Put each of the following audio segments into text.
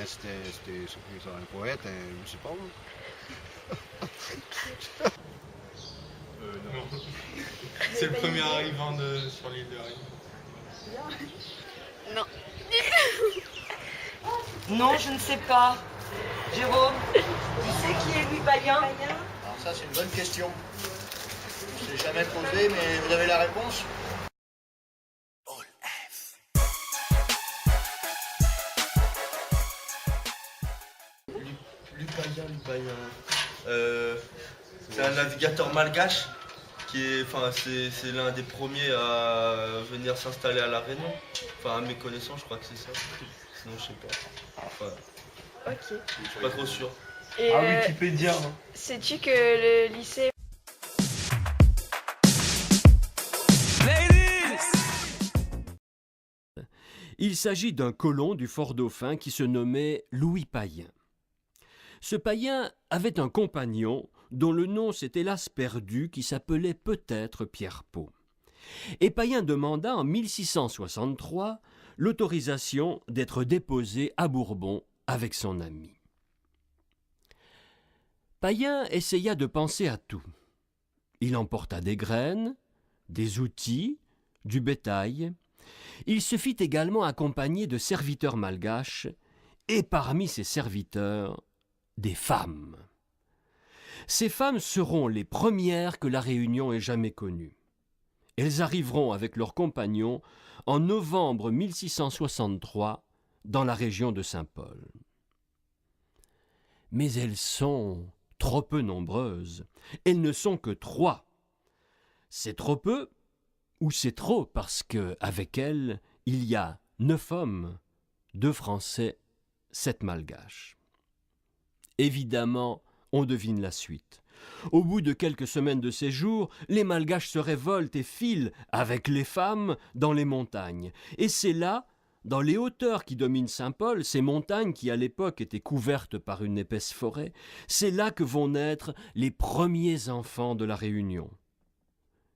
c'était un poète, je sais pas. Non. C'est le premier arrivant sur l'île de Ré. Non. Non, je ne sais pas. Jérôme, tu sais qui est Louis Payen? Alors ça, c'est une bonne question. Je ne l'ai jamais posée, mais vous avez la réponse? Lupayen. C'est un navigateur malgache qui est, enfin, c'est l'un des premiers à venir s'installer à La Réunion. Enfin, à mes connaissances, je crois que c'est ça. Sinon, je sais pas. Enfin, Ok. je suis pas trop sûr. Et Wikipédia. Hein. sais-tu que le lycée... Il s'agit d'un colon du Fort Dauphin qui se nommait Louis Payen. Ce Payen avait un compagnon dont le nom s'est hélas perdu, qui s'appelait peut-être Pierre Pau. Et Payen demanda en 1663 l'autorisation d'être déposé à Bourbon avec son ami. Payen essaya de penser à tout. Il emporta des graines, des outils, du bétail. Il se fit également accompagner de serviteurs malgaches, et parmi ces serviteurs, des femmes. Ces femmes seront les premières que la Réunion ait jamais connues. Elles arriveront avec leurs compagnons en novembre 1663 dans la région de Saint-Paul. Mais elles sont trop peu nombreuses. Elles ne sont que 3. C'est trop peu ou c'est trop parce qu'avec elles, il y a 9 hommes, 2 Français, 7 Malgaches. Évidemment, on devine la suite. Au bout de quelques semaines de séjour, les Malgaches se révoltent et filent avec les femmes dans les montagnes. Et c'est là, dans les hauteurs qui dominent Saint-Paul, ces montagnes qui à l'époque étaient couvertes par une épaisse forêt, c'est là que vont naître les premiers enfants de la Réunion,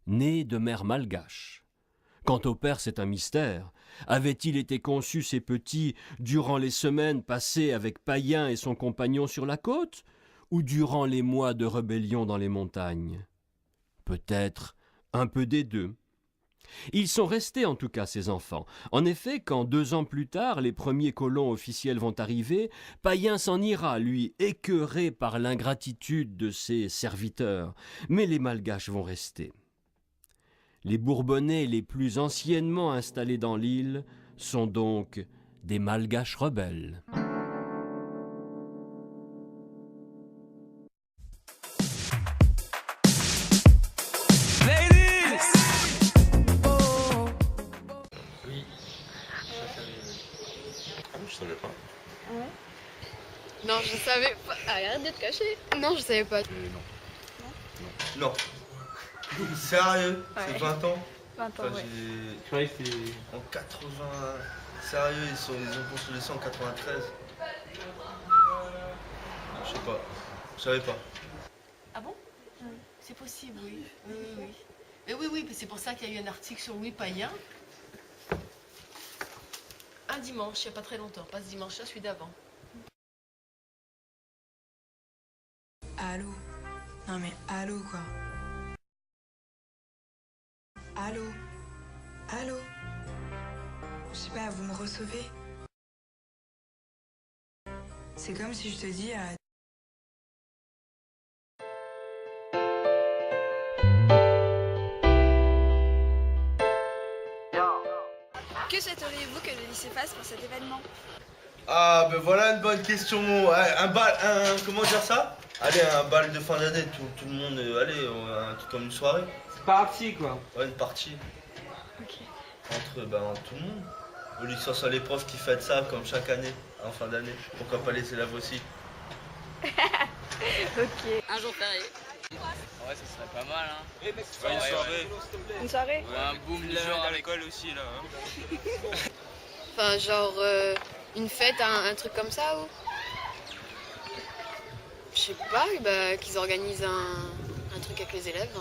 nés de mères malgaches. Quant au père, c'est un mystère. Avait-il été conçu ces petits durant les semaines passées avec Payen et son compagnon sur la côte, ou durant les mois de rébellion dans les montagnes? Peut-être un peu des deux. Ils sont restés en tout cas, ces enfants. En effet, quand 2 ans plus tard, les premiers colons officiels vont arriver, Payen s'en ira, lui, écœuré par l'ingratitude de ses serviteurs. Mais les Malgaches vont rester. Les Bourbonnais les plus anciennement installés dans l'île sont donc des Malgaches rebelles. Oui. Je savais pas. Non, je savais pas. Ah, arrête de te cacher. Non, je savais pas. Non. Sérieux, Ouais. c'est 20 ans. 20 ans, Enfin, ouais. Je croyais que c'était... En 80... Sérieux, ils ont construit ça en 93. Je sais pas. Je savais pas. Ah bon? C'est possible, oui. Oui. Mais oui, c'est pour ça qu'il y a eu un article sur Louis Payen. Un dimanche, il n'y a pas très longtemps. Pas ce dimanche-là, celui d'avant. Allô? Non mais allô quoi? Allô? Allô? Je sais pas, vous me recevez? C'est comme si je te dis Que souhaiteriez-vous que le lycée fasse pour cet événement? Ah, ben voilà une bonne question. Comment dire ça? Allez, un bal de fin d'année, tout le monde, allez, un truc comme une soirée. C'est parti, quoi. Ouais, une partie. Ok. Entre tout le monde. Au lieu que ce soit les profs qui fêtent ça comme chaque année, en fin d'année. Pourquoi pas les élèves aussi? Ok. Un jour férié. Ouais, ça serait pas mal, hein. Ouais, Une soirée. Une soirée? Ouais, un boom du genre à l'école aussi, là. Hein. Enfin, genre une fête, un truc comme ça ou? Je sais pas, bah, qu'ils organisent un truc avec les élèves.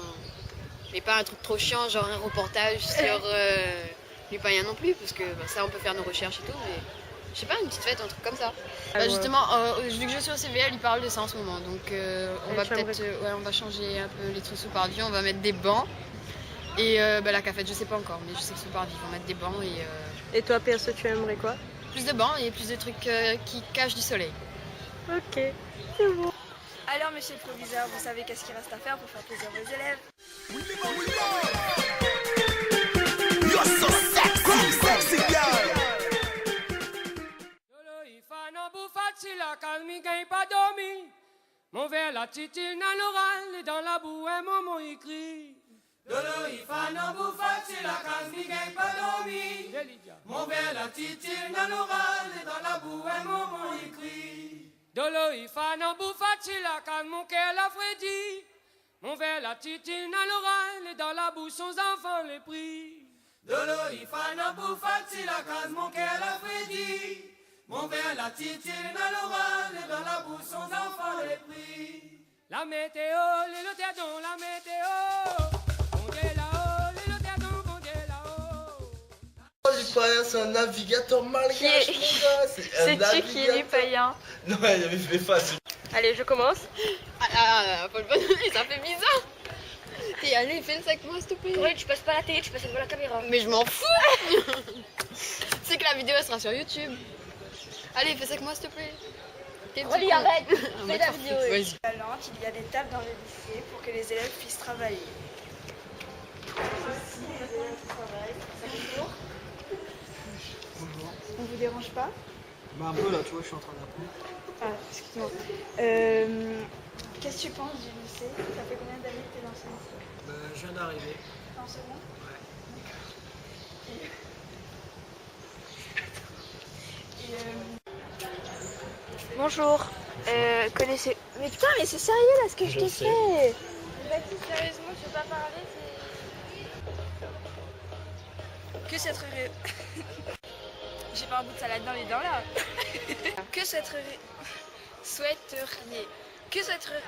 Mais pas un truc trop chiant, genre un reportage sur les païens non plus, parce que bah, ça on peut faire nos recherches et tout, mais Je sais pas, une petite fête, un truc comme ça. Ah Bah, ouais. justement, vu que je suis au CVL, ils parlent de ça en ce moment. Donc on va tu aimerais peut-être on va changer un peu les trucs sous parvis, on va mettre des bancs. Et bah, la cafette, je sais pas encore, mais je sais que sous parvis, ils vont mettre des bancs et Et toi, perso, tu aimerais quoi? plus de bancs et plus de trucs qui cachent du soleil. Ok, c'est bon. Alors, monsieur le proviseur, vous savez qu'est-ce qu'il reste à faire pour faire plaisir aux élèves? Mon verre la titille dans l'oral et dans la boue un moment écrit. Dolo il fa non bouffat si la case mi gagne pas dormi. Mon verre la titille dans l'oral et dans la boue un moment écrit. Dolo il fa non bouffat si la case mon cœur la frédit. Mon verre la titille dans l'oral et dans la boue son enfant les pris. Dolo il fa non bouffat si la case mon cœur la frédit. Mon verre la titille dans l'oral et dans la boue son enfant les pris. La météo, les loterdons, la météo. Bon Dieu là-haut, les loterdons, bon Dieu là-haut. Oh, Lupin, c'est un navigateur malgache, mon gars. C'est-tu qui est Lupin? Non, il avait fait face. Allez, je commence. Faut le bonhomme, ça fait bizarre. Et allez, fais le sac moi s'il te plaît. Oui, tu passes pas à la télé, tu passes devant la caméra. Mais je m'en fous. C'est que la vidéo elle sera sur YouTube. Allez, fais ça avec moi s'il te plaît. Rolly, arrête. On Fais va la te vidéo. faire foutre, vas-y. Talente, il y a des tables dans le lycée pour que les élèves puissent travailler. Ici, les élèves travaillent. Bonjour. On vous dérange pas? Bah un peu là, tu vois, je suis en train d'apprendre. Ah, excuse-moi. Qu'est-ce que tu penses du lycée? Ça fait combien d'années que tu es dans ce lycée? Je viens d'arriver. En seconde? Ouais. Bonjour. Connaissez... Mais putain, mais c'est sérieux là ce que je t'ai fait. Baptiste, sérieusement, je veux pas parler, c'est... Que souhaiteriez... J'ai pas un bout de salade dans les dents là. Que souhaiteriez... Que souhaiteriez...